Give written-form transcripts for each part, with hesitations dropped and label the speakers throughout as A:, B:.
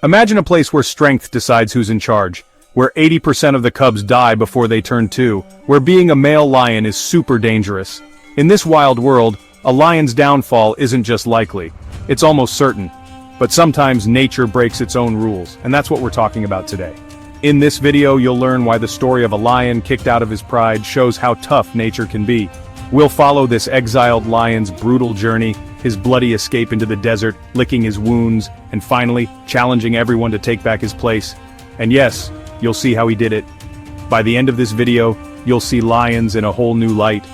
A: Imagine a place where strength decides who's in charge, where 80% of the cubs die before they turn 2, where being a male lion is super dangerous. In this wild world, a lion's downfall isn't just likely, it's almost certain. But sometimes nature breaks its own rules, and that's what we're talking about today. In this video you'll learn why the story of a lion kicked out of his pride shows how tough nature can be. We'll follow this exiled lion's brutal journey, his bloody escape into the desert, licking his wounds, and finally, challenging everyone to take back his place. And yes, you'll see how he did it. By the end of this video, you'll see lions in a whole new light.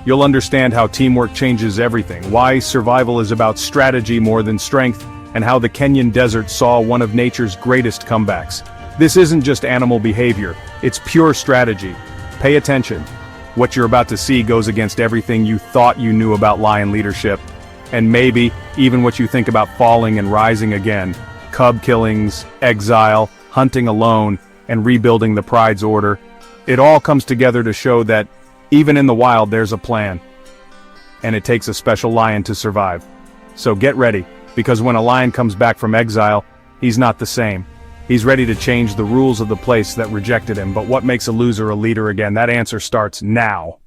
A: You'll understand how teamwork changes everything, why survival is about strategy more than strength, and how the Kenyan desert saw one of nature's greatest comebacks. This isn't just animal behavior, it's pure strategy. Pay attention. What you're about to see goes against everything you thought you knew about lion leadership. And maybe, even what you think about falling and rising again. Cub killings, exile, hunting alone, and rebuilding the pride's order. It all comes together to show that, even in the wild there's a plan. And it takes a special lion to survive. So get ready, because when a lion comes back from exile, he's not the same. He's ready to change the rules of the place that rejected him, but what makes a loser a leader again? That answer starts now.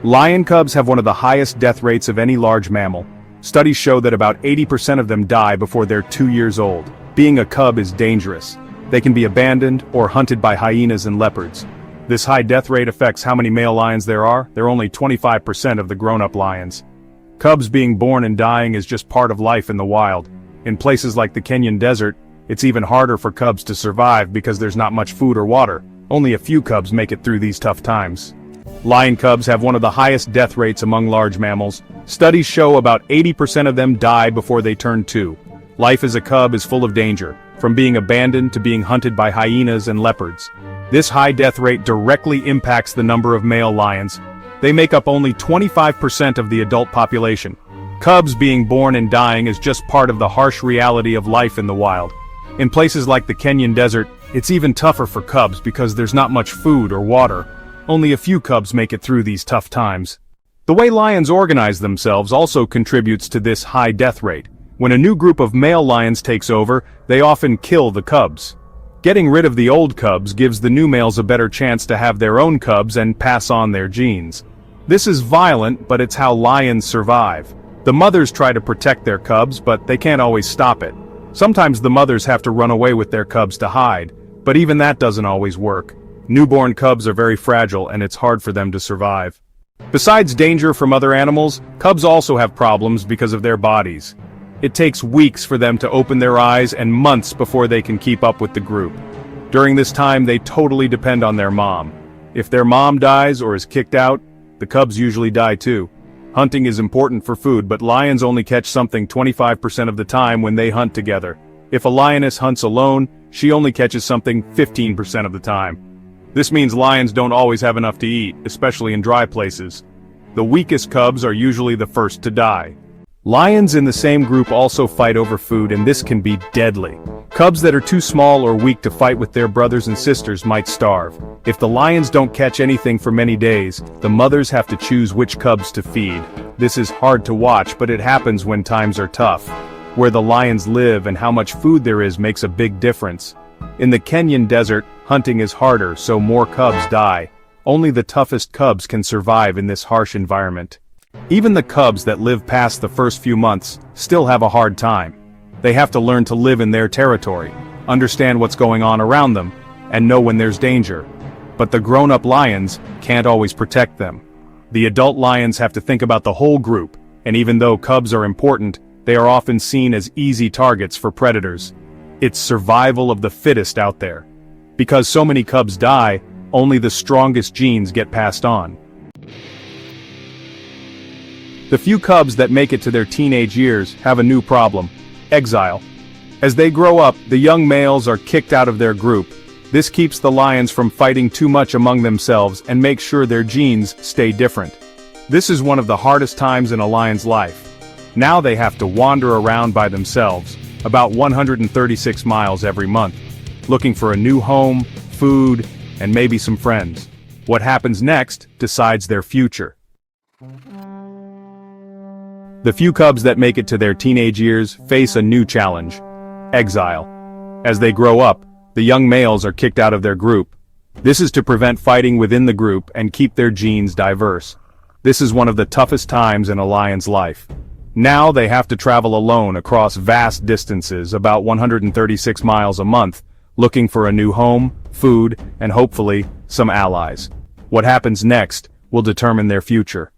A: Lion cubs have one of the highest death rates of any large mammal. Studies show that about 80% of them die before they're 2 years old. Being a cub is dangerous. They can be abandoned or hunted by hyenas and leopards. This high death rate affects how many male lions there are. They're only 25% of the grown-up lions. Cubs being born and dying is just part of life in the wild. In places like the Kenyan desert, it's even harder for cubs to survive because there's not much food or water. Only a few cubs make it through these tough times. Lion cubs have one of the highest death rates among large mammals. Studies show about 80% of them die before they turn 2. Life as a cub is full of danger, from being abandoned to being hunted by hyenas and leopards. This high death rate directly impacts the number of male lions. They make up only 25% of the adult population. Cubs being born and dying is just part of the harsh reality of life in the wild. In places like the Kenyan desert, it's even tougher for cubs because there's not much food or water. Only a few cubs make it through these tough times. The way lions organize themselves also contributes to this high death rate. When a new group of male lions takes over, they often kill the cubs. Getting rid of the old cubs gives the new males a better chance to have their own cubs and pass on their genes. This is violent, but it's how lions survive. The mothers try to protect their cubs, but they can't always stop it. Sometimes the mothers have to run away with their cubs to hide, but even that doesn't always work. Newborn cubs are very fragile and it's hard for them to survive. Besides danger from other animals, cubs also have problems because of their bodies. It takes weeks for them to open their eyes and months before they can keep up with the group. During this time they totally depend on their mom. If their mom dies or is kicked out, the cubs usually die too. Hunting is important for food, but lions only catch something 25% of the time when they hunt together. If a lioness hunts alone, she only catches something 15% of the time. This means lions don't always have enough to eat, especially in dry places. The weakest cubs are usually the first to die. Lions in the same group also fight over food, and this can be deadly. Cubs that are too small or weak to fight with their brothers and sisters might starve. If the lions don't catch anything for many days, the mothers have to choose which cubs to feed. This is hard to watch, but it happens when times are tough. Where the lions live and how much food there is makes a big difference. In the Kenyan desert, hunting is harder, so more cubs die. Only the toughest cubs can survive in this harsh environment. Even the cubs that live past the first few months still have a hard time. They have to learn to live in their territory, understand what's going on around them, and know when there's danger. But the grown-up lions can't always protect them. The adult lions have to think about the whole group, and even though cubs are important, they are often seen as easy targets for predators. It's survival of the fittest out there. Because so many cubs die, only the strongest genes get passed on. The few cubs that make it to their teenage years have a new problem: exile. As they grow up, the young males are kicked out of their group. This keeps the lions from fighting too much among themselves and makes sure their genes stay different. This is one of the hardest times in a lion's life. Now they have to wander around by themselves, about 136 miles every month, looking for a new home, food, and maybe some friends. What happens next decides their future. The few cubs that make it to their teenage years face a new challenge: exile. As they grow up, the young males are kicked out of their group. This is to prevent fighting within the group and keep their genes diverse. This is one of the toughest times in a lion's life. Now they have to travel alone across vast distances, about 136 miles a month, looking for a new home, food, and hopefully, some allies. What happens next will determine their future.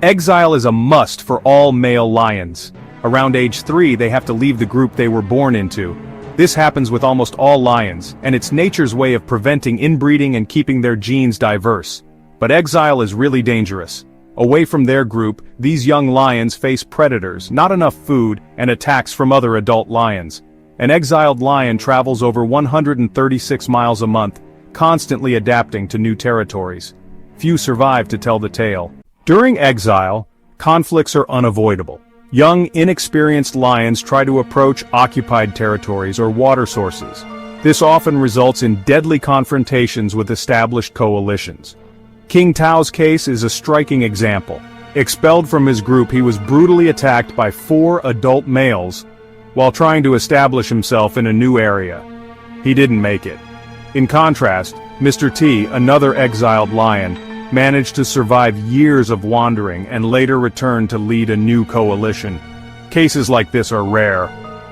A: Exile is a must for all male lions. Around age 3, they have to leave the group they were born into. This happens with almost all lions, and it's nature's way of preventing inbreeding and keeping their genes diverse. But exile is really dangerous. Away from their group, these young lions face predators, not enough food, and attacks from other adult lions. An exiled lion travels over 136 miles a month, constantly adapting to new territories. Few survive to tell the tale. During exile, conflicts are unavoidable. Young, inexperienced lions try to approach occupied territories or water sources. This often results in deadly confrontations with established coalitions. King Tao's case is a striking example. Expelled from his group, he was brutally attacked by 4 adult males while trying to establish himself in a new area. He didn't make it. In contrast, Mr. T, another exiled lion, managed to survive years of wandering and later returned to lead a new coalition. Cases like this are rare.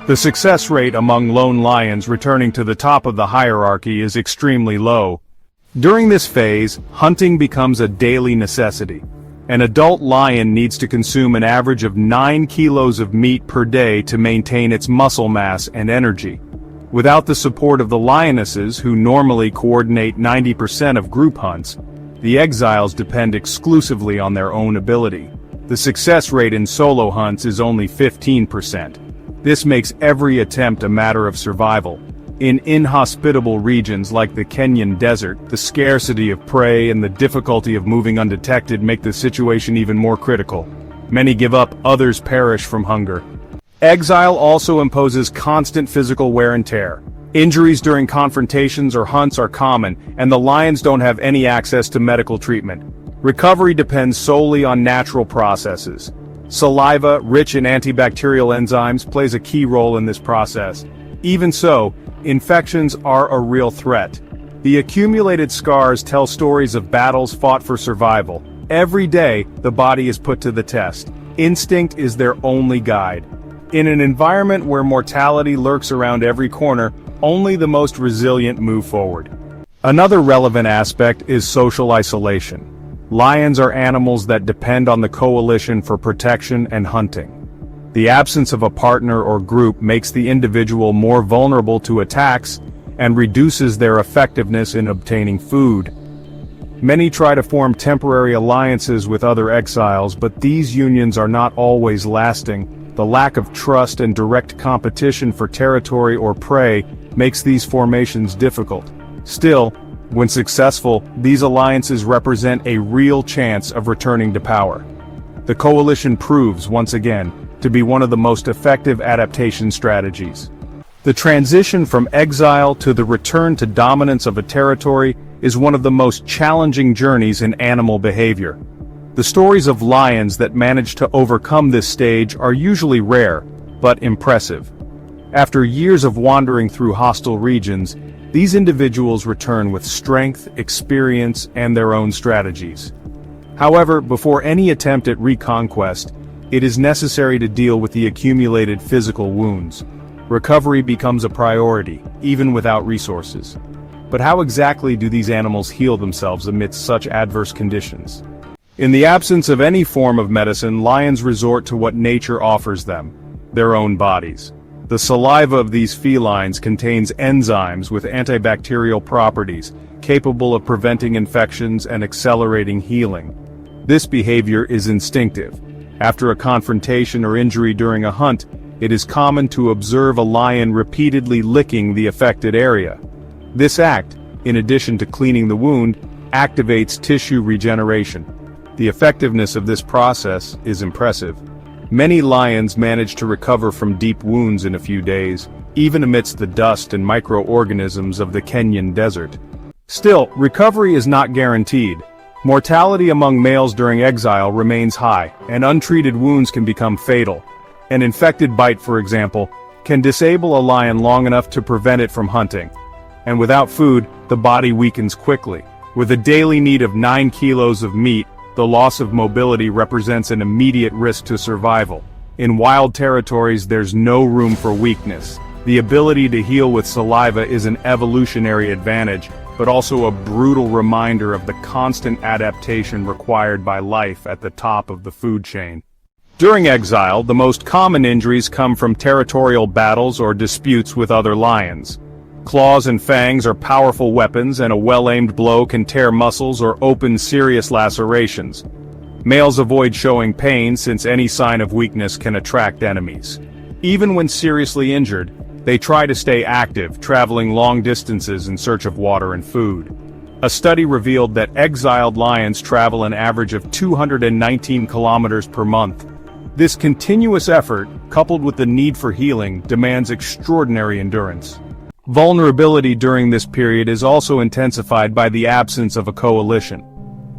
A: The success rate among lone lions returning to the top of the hierarchy is extremely low. During this phase, hunting becomes a daily necessity. An adult lion needs to consume an average of 9 kilos of meat per day to maintain its muscle mass and energy. Without the support of the lionesses, who normally coordinate 90% of group hunts, the exiles depend exclusively on their own ability. The success rate in solo hunts is only 15%. This makes every attempt a matter of survival. In inhospitable regions like the Kenyan desert, the scarcity of prey and the difficulty of moving undetected make the situation even more critical. Many give up, others perish from hunger. Exile also imposes constant physical wear and tear. Injuries during confrontations or hunts are common, and the lions don't have any access to medical treatment. Recovery depends solely on natural processes. Saliva, rich in antibacterial enzymes, plays a key role in this process. Even so, infections are a real threat. The accumulated scars tell stories of battles fought for survival. Every day, the body is put to the test. Instinct is their only guide. In an environment where mortality lurks around every corner, only the most resilient move forward. Another relevant aspect is social isolation. Lions are animals that depend on the coalition for protection and hunting. The absence of a partner or group makes the individual more vulnerable to attacks and reduces their effectiveness in obtaining food. Many try to form temporary alliances with other exiles, but these unions are not always lasting. The lack of trust and direct competition for territory or prey makes these formations difficult. Still, when successful, these alliances represent a real chance of returning to power. The coalition proves, once again, to be one of the most effective adaptation strategies. The transition from exile to the return to dominance of a territory is one of the most challenging journeys in animal behavior. The stories of lions that manage to overcome this stage are usually rare, but impressive. After years of wandering through hostile regions, these individuals return with strength, experience, and their own strategies. However, before any attempt at reconquest, it is necessary to deal with the accumulated physical wounds. Recovery becomes a priority, even without resources. But how exactly do these animals heal themselves amidst such adverse conditions? In the absence of any form of medicine, lions resort to what nature offers them: their own bodies. The saliva of these felines contains enzymes with antibacterial properties, capable of preventing infections and accelerating healing. This behavior is instinctive. After a confrontation or injury during a hunt, it is common to observe a lion repeatedly licking the affected area. This act, in addition to cleaning the wound, activates tissue regeneration. The effectiveness of this process is impressive. Many lions manage to recover from deep wounds in a few days, even amidst the dust and microorganisms of the Kenyan desert. Still, recovery is not guaranteed. Mortality among males during exile remains high, and untreated wounds can become fatal. An infected bite, for example, can disable a lion long enough to prevent it from hunting. And without food, the body weakens quickly. With a daily need of 9 kilos of meat, the loss of mobility represents an immediate risk to survival. In wild territories, there's no room for weakness. The ability to heal with saliva is an evolutionary advantage, but also a brutal reminder of the constant adaptation required by life at the top of the food chain. During exile, the most common injuries come from territorial battles or disputes with other lions. Claws and fangs are powerful weapons, and a well-aimed blow can tear muscles or open serious lacerations. Males avoid showing pain since any sign of weakness can attract enemies. Even when seriously injured, they try to stay active, traveling long distances in search of water and food. A study revealed that exiled lions travel an average of 219 kilometers per month. This continuous effort, coupled with the need for healing, demands extraordinary endurance. Vulnerability during this period is also intensified by the absence of a coalition.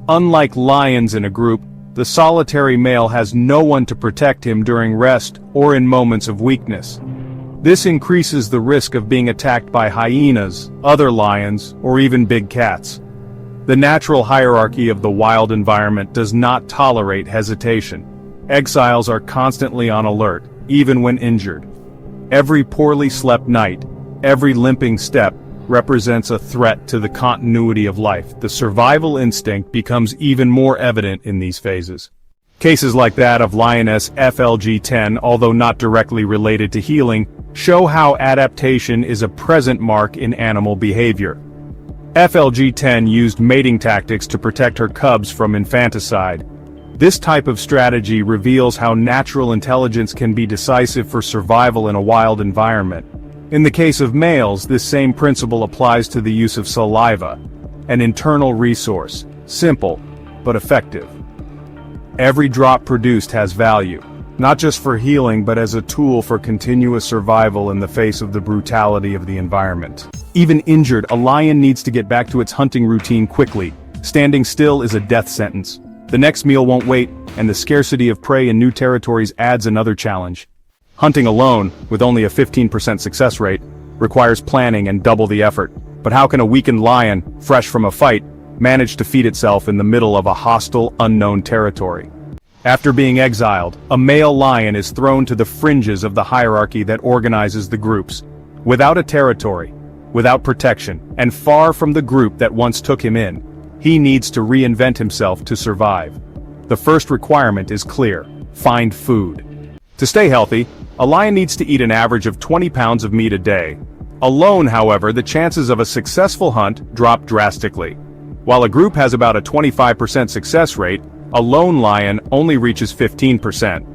A: Unlike lions in a group, the solitary male has no one to protect him during rest or in moments of weakness. This increases the risk of being attacked by hyenas, other lions, or even big cats. The natural hierarchy of the wild environment does not tolerate hesitation. Exiles are constantly on alert, even when injured. Every poorly slept night, every limping step, represents a threat to the continuity of life. The survival instinct becomes even more evident in these phases. Cases like that of lioness FLG10, although not directly related to healing, show how adaptation is a present mark in animal behavior. FLG10 used mating tactics to protect her cubs from infanticide. This type of strategy reveals how natural intelligence can be decisive for survival in a wild environment. In the case of males, this same principle applies to the use of saliva, an internal resource, simple, but effective. Every drop produced has value, not just for healing but as a tool for continuous survival in the face of the brutality of the environment. Even injured, a lion needs to get back to its hunting routine quickly. Standing still is a death sentence. The next meal won't wait, and the scarcity of prey in new territories adds another challenge. Hunting alone, with only a 15% success rate, requires planning and double the effort. But how can a weakened lion, fresh from a fight, manage to feed itself in the middle of a hostile, unknown territory? After being exiled, a male lion is thrown to the fringes of the hierarchy that organizes the groups. Without a territory, without protection, and far from the group that once took him in, he needs to reinvent himself to survive. The first requirement is clear: find food. To stay healthy, a lion needs to eat an average of 20 pounds of meat a day. Alone, however, the chances of a successful hunt drop drastically. While a group has about a 25% success rate, a lone lion only reaches 15%.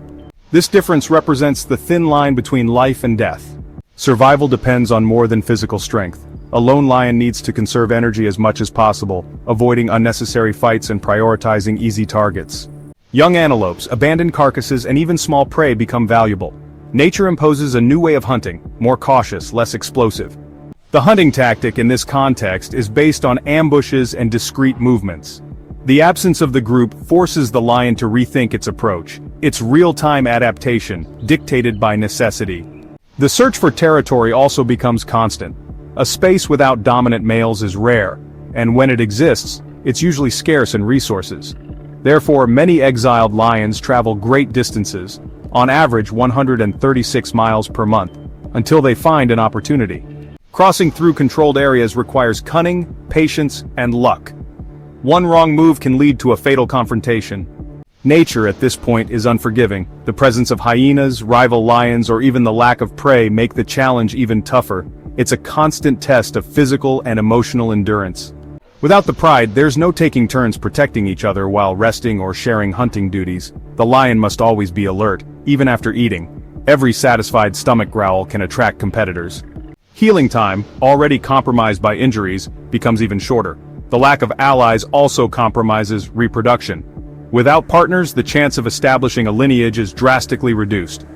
A: This difference represents the thin line between life and death. Survival depends on more than physical strength. A lone lion needs to conserve energy as much as possible, avoiding unnecessary fights and prioritizing easy targets. Young antelopes, abandoned carcasses, and even small prey become valuable. Nature imposes a new way of hunting, more cautious, less explosive. The hunting tactic in this context is based on ambushes and discreet movements. The absence of the group forces the lion to rethink its approach. It's real-time adaptation, dictated by necessity. The search for territory also becomes constant. A space without dominant males is rare, and when it exists, it's usually scarce in resources. Therefore, many exiled lions travel great distances, on average 136 miles per month, until they find an opportunity. Crossing through controlled areas requires cunning, patience, and luck. One wrong move can lead to a fatal confrontation. Nature at this point is unforgiving. The presence of hyenas, rival lions, or even the lack of prey make the challenge even tougher. It's a constant test of physical and emotional endurance. Without the pride, there's no taking turns protecting each other while resting or sharing hunting duties. The lion must always be alert, even after eating. Every satisfied stomach growl can attract competitors. Healing time, already compromised by injuries, becomes even shorter. The lack of allies also compromises reproduction. Without partners, the chance of establishing a lineage is drastically reduced.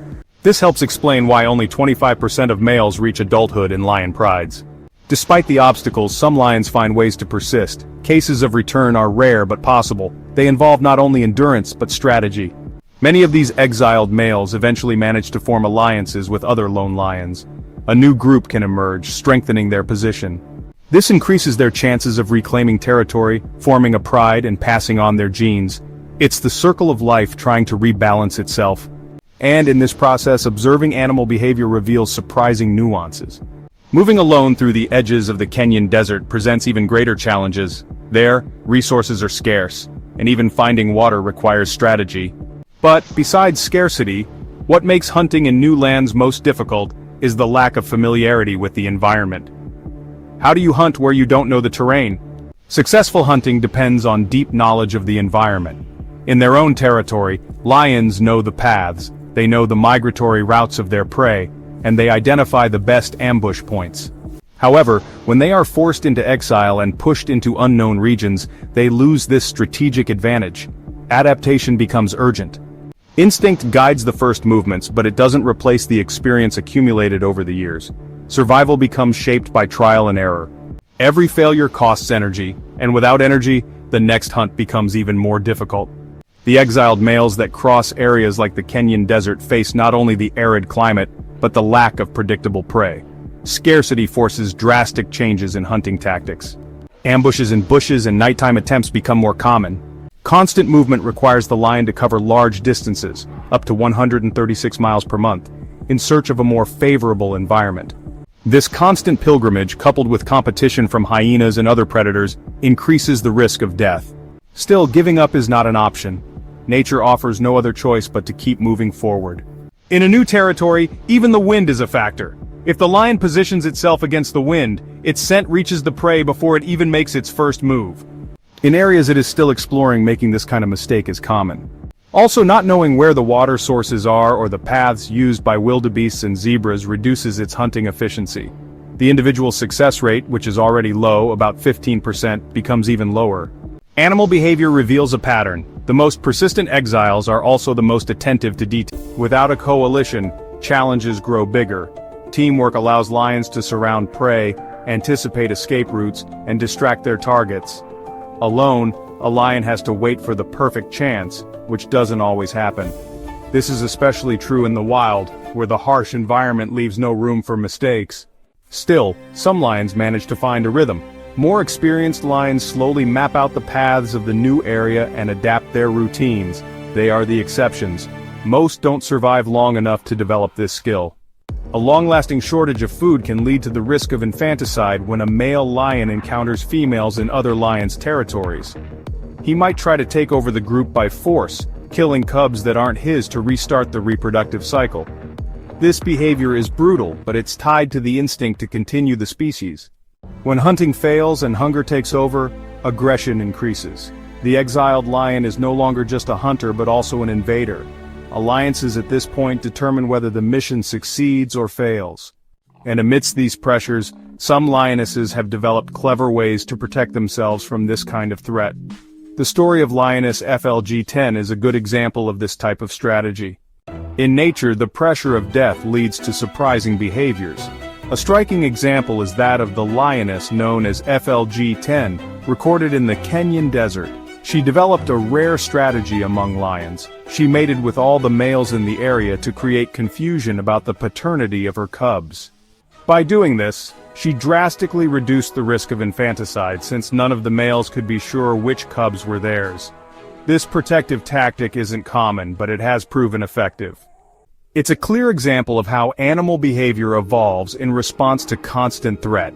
A: This helps explain why only 25% of males reach adulthood in lion prides. Despite the obstacles, some lions find ways to persist. Cases of return are rare but possible. They involve not only endurance but strategy. Many of these exiled males eventually manage to form alliances with other lone lions. A new group can emerge, strengthening their position. This increases their chances of reclaiming territory, forming a pride, and passing on their genes. It's the circle of life trying to rebalance itself. And in this process, observing animal behavior reveals surprising nuances. Moving alone through the edges of the Kenyan desert presents even greater challenges. There, resources are scarce, and even finding water requires strategy. But, besides scarcity, what makes hunting in new lands most difficult is the lack of familiarity with the environment. How do you hunt where you don't know the terrain? Successful hunting depends on deep knowledge of the environment. In their own territory, lions know the paths, they know the migratory routes of their prey, and they identify the best ambush points. However, when they are forced into exile and pushed into unknown regions, they lose this strategic advantage. Adaptation becomes urgent. Instinct guides the first movements, but it doesn't replace the experience accumulated over the years. Survival becomes shaped by trial and error. Every failure costs energy, and without energy, the next hunt becomes even more difficult. The exiled males that cross areas like the Kenyan desert face not only the arid climate, but the lack of predictable prey. Scarcity forces drastic changes in hunting tactics. Ambushes in bushes and nighttime attempts become more common. Constant movement requires the lion to cover large distances, up to 136 miles per month, in search of a more favorable environment. This constant pilgrimage, coupled with competition from hyenas and other predators, increases the risk of death. Still, giving up is not an option. Nature offers no other choice but to keep moving forward. In a new territory, even the wind is a factor. If the lion positions itself against the wind, its scent reaches the prey before it even makes its first move. In areas it is still exploring, making this kind of mistake is common. Also, not knowing where the water sources are or the paths used by wildebeests and zebras reduces its hunting efficiency. The individual success rate, which is already low, about 15%, becomes even lower. Animal behavior reveals a pattern. The most persistent exiles are also the most attentive to detail. Without a coalition, challenges grow bigger. Teamwork allows lions to surround prey, anticipate escape routes, and distract their targets. Alone, a lion has to wait for the perfect chance, which doesn't always happen. This is especially true in the wild, where the harsh environment leaves no room for mistakes. Still, some lions manage to find a rhythm. More experienced lions slowly map out the paths of the new area and adapt their routines. They are the exceptions. Most don't survive long enough to develop this skill. A long-lasting shortage of food can lead to the risk of infanticide when a male lion encounters females in other lions' territories. He might try to take over the group by force, killing cubs that aren't his to restart the reproductive cycle. This behavior is brutal, but it's tied to the instinct to continue the species. When hunting fails and hunger takes over, aggression increases. The exiled lion is no longer just a hunter but also an invader. Alliances at this point determine whether the mission succeeds or fails. And amidst these pressures, some lionesses have developed clever ways to protect themselves from this kind of threat. The story of lioness FLG10 is a good example of this type of strategy. In nature, the pressure of death leads to surprising behaviors. A striking example is that of the lioness known as FLG10, recorded in the Kenyan desert. She developed a rare strategy among lions. She mated with all the males in the area to create confusion about the paternity of her cubs. By doing this, she drastically reduced the risk of infanticide since none of the males could be sure which cubs were theirs. This protective tactic isn't common, but it has proven effective. It's a clear example of how animal behavior evolves in response to constant threat.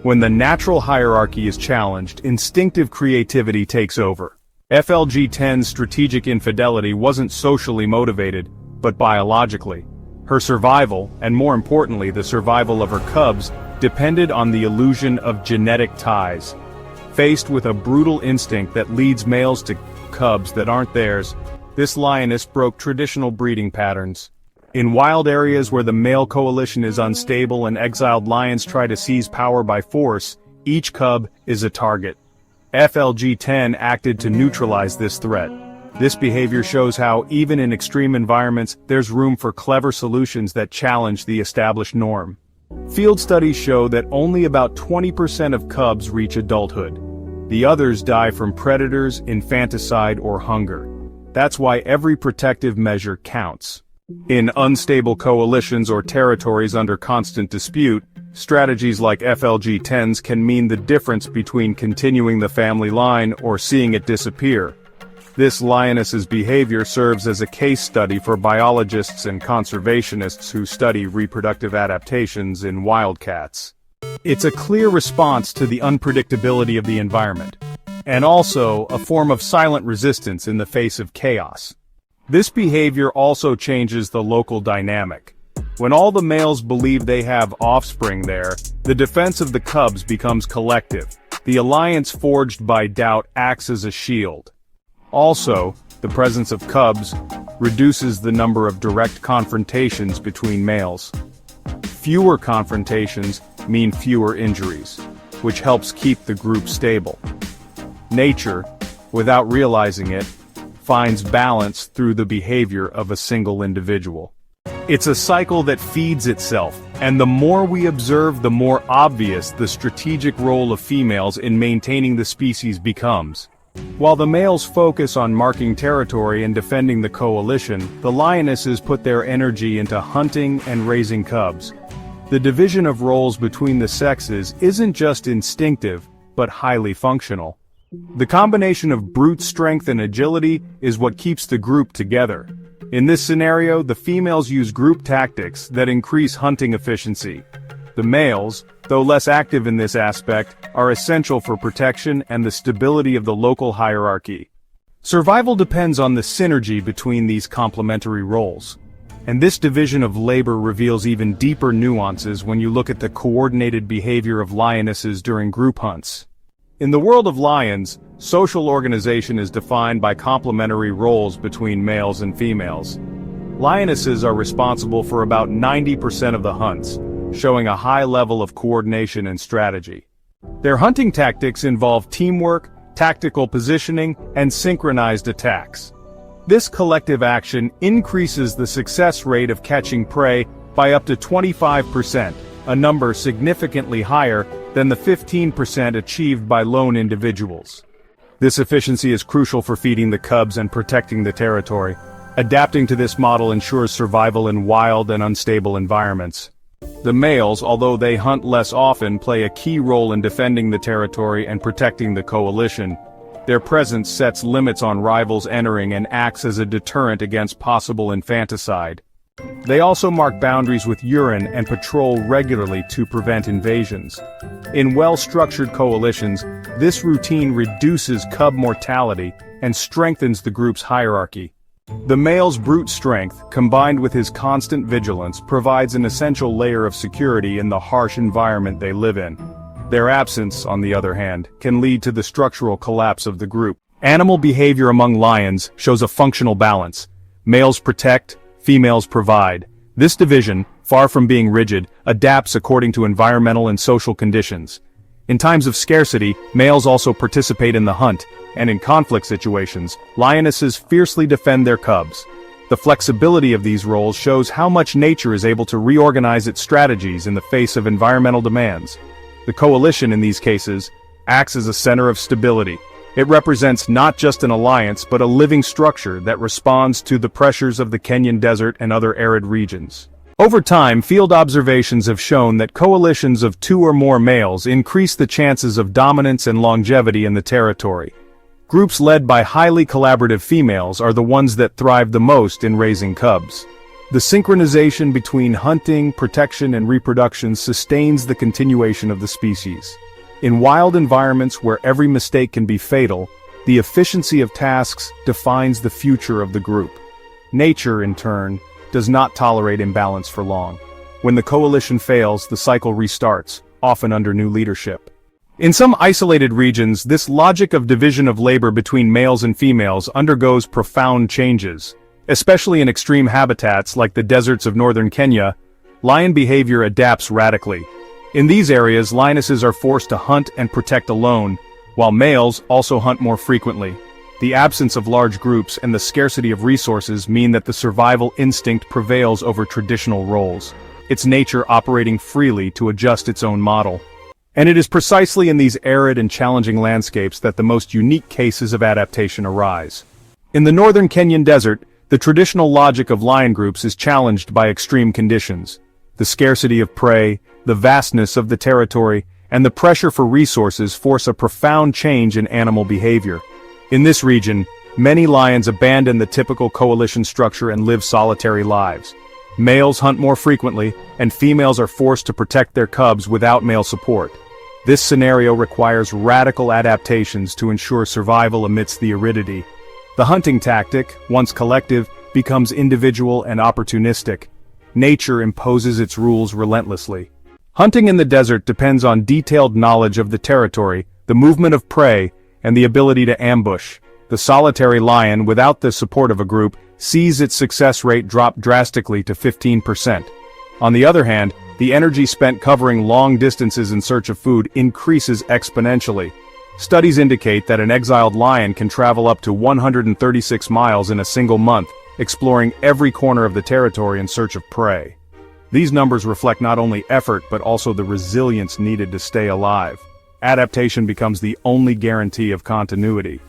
A: When the natural hierarchy is challenged, instinctive creativity takes over. FLG10's strategic infidelity wasn't socially motivated, but biologically. Her survival, and more importantly the survival of her cubs, depended on the illusion of genetic ties. Faced with a brutal instinct that leads males to cubs that aren't theirs, this lioness broke traditional breeding patterns. In wild areas where the male coalition is unstable and exiled lions try to seize power by force, each cub is a target. FLG10 acted to neutralize this threat. This behavior shows how, even in extreme environments, there's room for clever solutions that challenge the established norm. Field studies show that only about 20% of cubs reach adulthood. The others die from predators, infanticide, or hunger. That's why every protective measure counts. In unstable coalitions or territories under constant dispute, strategies like FLG-10s can mean the difference between continuing the family line or seeing it disappear. This lioness's behavior serves as a case study for biologists and conservationists who study reproductive adaptations in wildcats. It's a clear response to the unpredictability of the environment, and also a form of silent resistance in the face of chaos. This behavior also changes the local dynamic. When all the males believe they have offspring there, the defense of the cubs becomes collective. The alliance forged by doubt acts as a shield. Also, the presence of cubs reduces the number of direct confrontations between males. Fewer confrontations mean fewer injuries, which helps keep the group stable. Nature, without realizing it, finds balance through the behavior of a single individual. It's a cycle that feeds itself, and the more we observe, the more obvious the strategic role of females in maintaining the species becomes. While the males focus on marking territory and defending the coalition, the lionesses put their energy into hunting and raising cubs. The division of roles between the sexes isn't just instinctive, but highly functional. The combination of brute strength and agility is what keeps the group together. In this scenario, the females use group tactics that increase hunting efficiency. The males, though less active in this aspect, are essential for protection and the stability of the local hierarchy. Survival depends on the synergy between these complementary roles. And this division of labor reveals even deeper nuances when you look at the coordinated behavior of lionesses during group hunts. In the world of lions, social organization is defined by complementary roles between males and females. Lionesses are responsible for about 90% of the hunts, showing a high level of coordination and strategy. Their hunting tactics involve teamwork, tactical positioning, and synchronized attacks. This collective action increases the success rate of catching prey by up to 25%, a number significantly higher than the 15% achieved by lone individuals. This efficiency is crucial for feeding the cubs and protecting the territory. Adapting to this model ensures survival in wild and unstable environments. The males, although they hunt less often, play a key role in defending the territory and protecting the coalition. Their presence sets limits on rivals entering and acts as a deterrent against possible infanticide. They also mark boundaries with urine and patrol regularly to prevent invasions. In well-structured coalitions, this routine reduces cub mortality and strengthens the group's hierarchy. The male's brute strength, combined with his constant vigilance, provides an essential layer of security in the harsh environment they live in. Their absence, on the other hand, can lead to the structural collapse of the group. Animal behavior among lions shows a functional balance. Males protect, females provide. This division, far from being rigid, adapts according to environmental and social conditions. In times of scarcity, males also participate in the hunt, and in conflict situations, lionesses fiercely defend their cubs. The flexibility of these roles shows how much nature is able to reorganize its strategies in the face of environmental demands. The coalition in these cases acts as a center of stability. It represents not just an alliance but a living structure that responds to the pressures of the Kenyan desert and other arid regions. Over time, field observations have shown that coalitions of 2 or more males increase the chances of dominance and longevity in the territory. Groups led by highly collaborative females are the ones that thrive the most in raising cubs. The synchronization between hunting, protection, and reproduction sustains the continuation of the species. In wild environments where every mistake can be fatal, the efficiency of tasks defines the future of the group. Nature, in turn, does not tolerate imbalance for long. When the coalition fails, the cycle restarts, often under new leadership. In some isolated regions, this logic of division of labor between males and females undergoes profound changes. Especially in extreme habitats like the deserts of northern Kenya, lion behavior adapts radically. In these areas, lionesses are forced to hunt and protect alone, while males also hunt more frequently. The absence of large groups and the scarcity of resources mean that the survival instinct prevails over traditional roles. It's nature operating freely to adjust its own model. And it is precisely in these arid and challenging landscapes that the most unique cases of adaptation arise. In the northern Kenyan desert, the traditional logic of lion groups is challenged by extreme conditions. The scarcity of prey, the vastness of the territory, and the pressure for resources force a profound change in animal behavior. In this region, many lions abandon the typical coalition structure and live solitary lives. Males hunt more frequently, and females are forced to protect their cubs without male support. This scenario requires radical adaptations to ensure survival amidst the aridity. The hunting tactic, once collective, becomes individual and opportunistic. Nature imposes its rules relentlessly. Hunting in the desert depends on detailed knowledge of the territory, the movement of prey, and the ability to ambush. The solitary lion, without the support of a group, sees its success rate drop drastically to 15%. On the other hand, the energy spent covering long distances in search of food increases exponentially. Studies indicate that an exiled lion can travel up to 136 miles in a single month, exploring every corner of the territory in search of prey. These numbers reflect not only effort but also the resilience needed to stay alive. Adaptation becomes the only guarantee of continuity.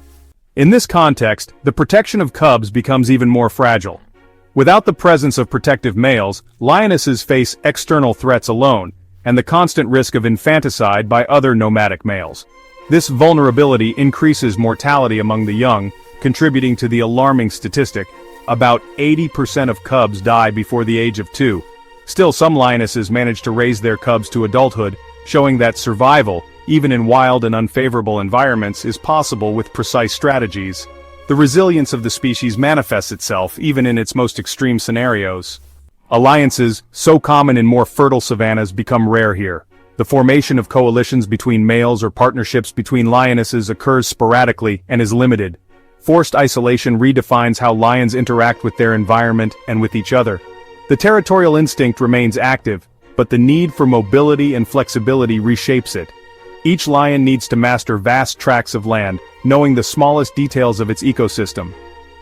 A: In this context, the protection of cubs becomes even more fragile. Without the presence of protective males, lionesses face external threats alone, and the constant risk of infanticide by other nomadic males. This vulnerability increases mortality among the young, contributing to the alarming statistic: about 80% of cubs die before the age of 2. Still, some lionesses manage to raise their cubs to adulthood, showing that survival, even in wild and unfavorable environments, is possible with precise strategies. The resilience of the species manifests itself even in its most extreme scenarios. Alliances, so common in more fertile savannas, become rare here. The formation of coalitions between males or partnerships between lionesses occurs sporadically and is limited. Forced isolation redefines how lions interact with their environment and with each other. The territorial instinct remains active, but the need for mobility and flexibility reshapes it. Each lion needs to master vast tracts of land, knowing the smallest details of its ecosystem.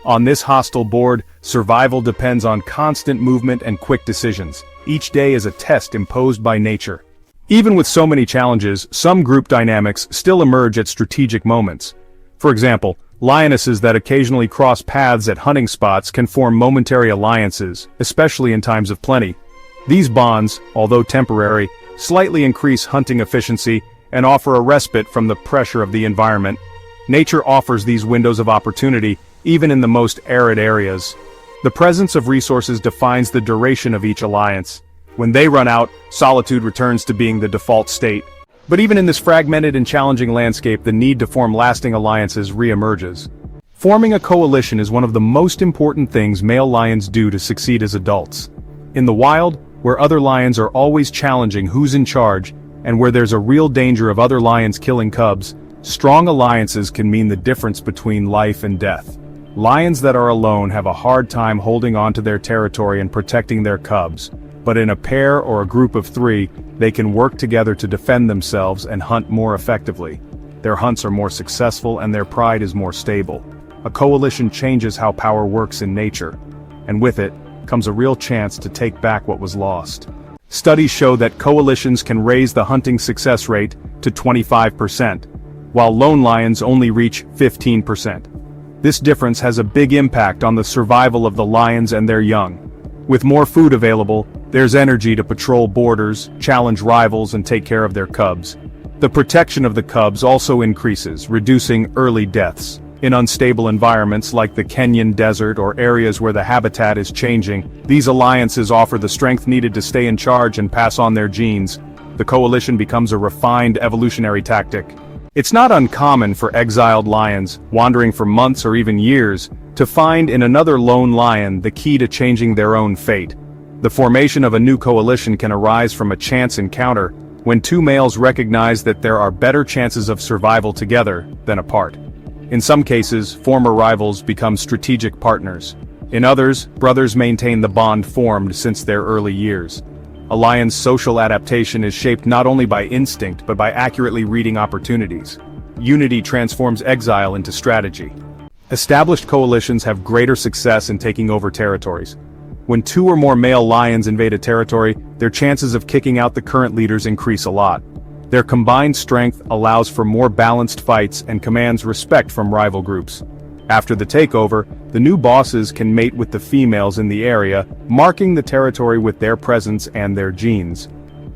A: On this hostile board, survival depends on constant movement and quick decisions. Each day is a test imposed by nature. Even with so many challenges, some group dynamics still emerge at strategic moments. For example, lionesses that occasionally cross paths at hunting spots can form momentary alliances, especially in times of plenty. These bonds, although temporary, slightly increase hunting efficiency and offer a respite from the pressure of the environment. Nature offers these windows of opportunity, even in the most arid areas. The presence of resources defines the duration of each alliance. When they run out, solitude returns to being the default state. But even in this fragmented and challenging landscape, the need to form lasting alliances re-emerges. Forming a coalition is one of the most important things male lions do to succeed as adults. In the wild, where other lions are always challenging who's in charge, and where there's a real danger of other lions killing cubs, strong alliances can mean the difference between life and death. Lions that are alone have a hard time holding on to their territory and protecting their cubs, but in a pair or a group of 3, they can work together to defend themselves and hunt more effectively. Their hunts are more successful and their pride is more stable. A coalition changes how power works in nature, and with it comes a real chance to take back what was lost. Studies show that coalitions can raise the hunting success rate to 25%, while lone lions only reach 15%. This difference has a big impact on the survival of the lions and their young. With more food available, there's energy to patrol borders, challenge rivals, and take care of their cubs. The protection of the cubs also increases, reducing early deaths. In unstable environments like the Kenyan desert or areas where the habitat is changing, these alliances offer the strength needed to stay in charge and pass on their genes. The coalition becomes a refined evolutionary tactic. It's not uncommon for exiled lions, wandering for months or even years, to find in another lone lion the key to changing their own fate. The formation of a new coalition can arise from a chance encounter, when 2 males recognize that there are better chances of survival together than apart. In some cases, former rivals become strategic partners. In others, brothers maintain the bond formed since their early years. A lion's social adaptation is shaped not only by instinct but by accurately reading opportunities. Unity transforms exile into strategy. Established coalitions have greater success in taking over territories. When 2 or more male lions invade a territory, their chances of kicking out the current leaders increase a lot. Their combined strength allows for more balanced fights and commands respect from rival groups. After the takeover, the new bosses can mate with the females in the area, marking the territory with their presence and their genes.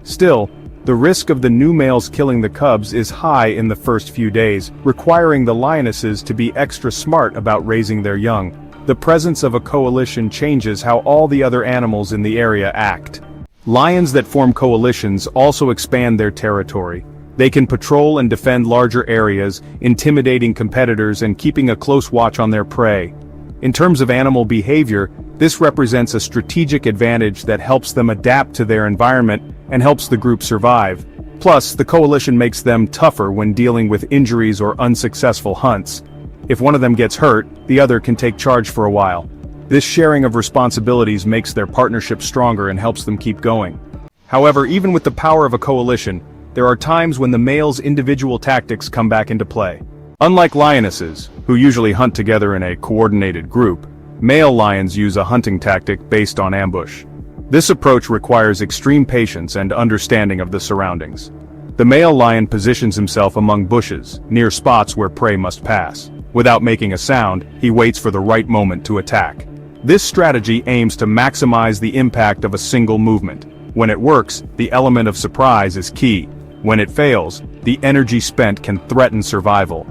A: Still, the risk of the new males killing the cubs is high in the first few days, requiring the lionesses to be extra smart about raising their young. The presence of a coalition changes how all the other animals in the area act. Lions that form coalitions also expand their territory. They can patrol and defend larger areas, intimidating competitors and keeping a close watch on their prey. In terms of animal behavior, this represents a strategic advantage that helps them adapt to their environment and helps the group survive. Plus, the coalition makes them tougher when dealing with injuries or unsuccessful hunts. If one of them gets hurt, the other can take charge for a while. This sharing of responsibilities makes their partnership stronger and helps them keep going. However, even with the power of a coalition, there are times when the male's individual tactics come back into play. Unlike lionesses, who usually hunt together in a coordinated group, male lions use a hunting tactic based on ambush. This approach requires extreme patience and understanding of the surroundings. The male lion positions himself among bushes, near spots where prey must pass. Without making a sound, he waits for the right moment to attack. This strategy aims to maximize the impact of a single movement. When it works, the element of surprise is key. When it fails, the energy spent can threaten survival.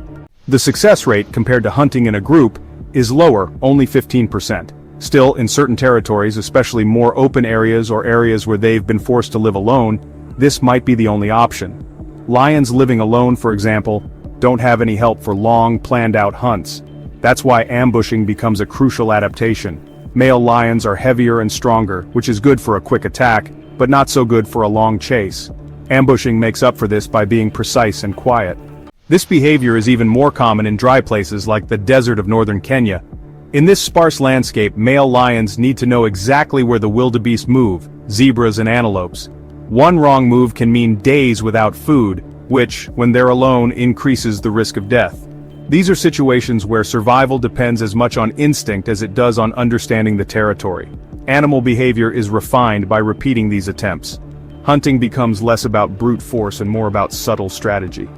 A: The success rate compared to hunting in a group is lower, only 15%. Still, in certain territories, especially more open areas or areas where they've been forced to live alone, this might be the only option. Lions living alone, for example, don't have any help for long, planned-out hunts. That's why ambushing becomes a crucial adaptation. Male lions are heavier and stronger, which is good for a quick attack, but not so good for a long chase. Ambushing makes up for this by being precise and quiet. This behavior is even more common in dry places like the desert of northern Kenya. In this sparse landscape, male lions need to know exactly where the wildebeest move, zebras and antelopes. One wrong move can mean days without food, which, when they're alone, increases the risk of death. These are situations where survival depends as much on instinct as it does on understanding the territory. Animal behavior is refined by repeating these attempts. Hunting becomes less about brute force and more about subtle strategy.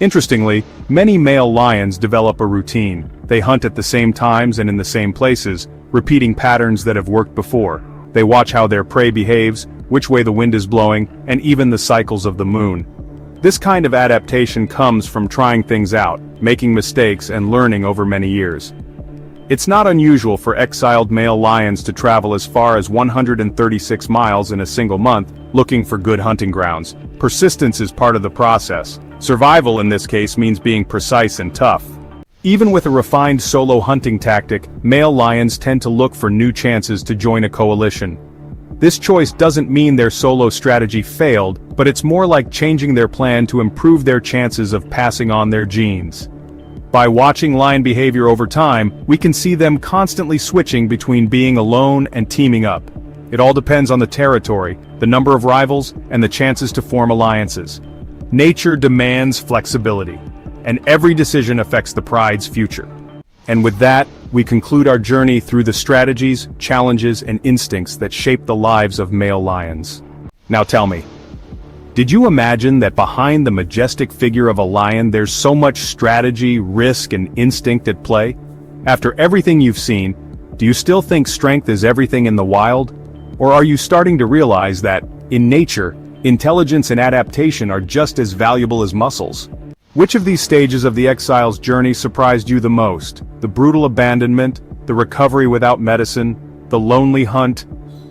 A: Interestingly, many male lions develop a routine. They hunt at the same times and in the same places, repeating patterns that have worked before. They watch how their prey behaves, which way the wind is blowing, and even the cycles of the moon. This kind of adaptation comes from trying things out, making mistakes and learning over many years. It's not unusual for exiled male lions to travel as far as 136 miles in a single month, looking for good hunting grounds. Persistence is part of the process. Survival in this case means being precise and tough. Even with a refined solo hunting tactic, male lions tend to look for new chances to join a coalition. This choice doesn't mean their solo strategy failed, but it's more like changing their plan to improve their chances of passing on their genes. By watching lion behavior over time, we can see them constantly switching between being alone and teaming up. It all depends on the territory, the number of rivals, and the chances to form alliances. Nature demands flexibility, and every decision affects the pride's future. And with that, we conclude our journey through the strategies, challenges, and instincts that shape the lives of male lions. Now tell me, did you imagine that behind the majestic figure of a lion there's so much strategy, risk, and instinct at play? After everything you've seen, do you still think strength is everything in the wild? Or are you starting to realize that, in nature, intelligence and adaptation are just as valuable as muscles? Which of these stages of the exile's journey surprised you the most? The brutal abandonment, the recovery without medicine, the lonely hunt,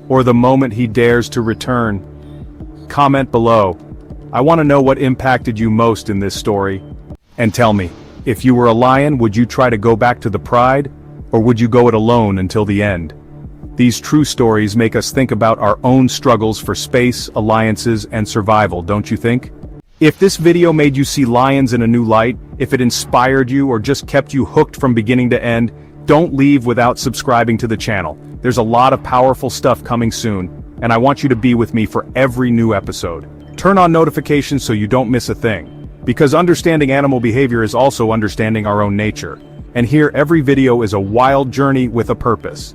A: or the moment he dares to return? Comment below. I want to know what impacted you most in this story. And tell me, if you were a lion, would you try to go back to the pride, or would you go it alone until the end? These true stories make us think about our own struggles for space, alliances, and survival, don't you think? If this video made you see lions in a new light, if it inspired you or just kept you hooked from beginning to end, don't leave without subscribing to the channel. There's a lot of powerful stuff coming soon, and I want you to be with me for every new episode. Turn on notifications so you don't miss a thing. Because understanding animal behavior is also understanding our own nature. And here every video is a wild journey with a purpose.